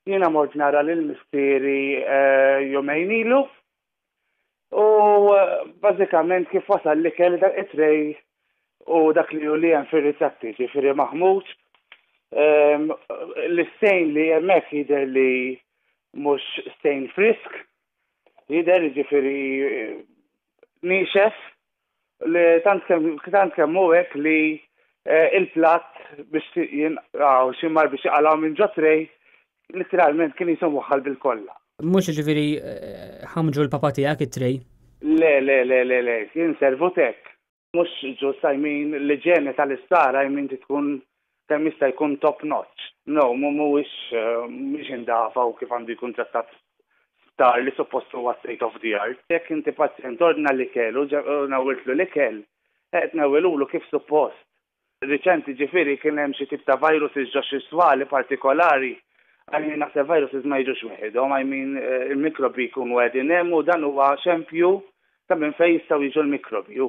Jiena mort nara lill-mistieri jumejn ilu u bażikament kif wasal l-ikel dak it-tray u dak li hu li hemm fir-ritratti, ġifieri maħmud, l-istejn li hemmhekk jidher li mhux stejn frisk, jidher jiġifieri niexef li tant kemm hu hekk li il-platt biex jinqgħu xi mar biex jaqalgħu minn ġo tray literalment kien jisom waħħal bil-kollha. Mhux ġifieri ħamġu l-papa tiegħek it-trej? Le, kien servutek. Mhux ġust l-iġene tal-isptara tkun kemm jista' jkun top notch. No, mhuwiex indafa u kif għandu jkun trattat sptar li suppost huwa state of the art. Jekk inti pazjent ordna l-ikel u nawwiltlu l-ikel, qed nawwilulu kif suppost. Riċenti ġifieri kien hemm xi tip ta' viruses ġo xi swali partikolari. Naħseb viruses ma jiġux weħidhom, il-mikrobi jkunu qegħdin hemm u dan huwa xempju ta' minn fejn jistgħu jiġu l-mikrobi.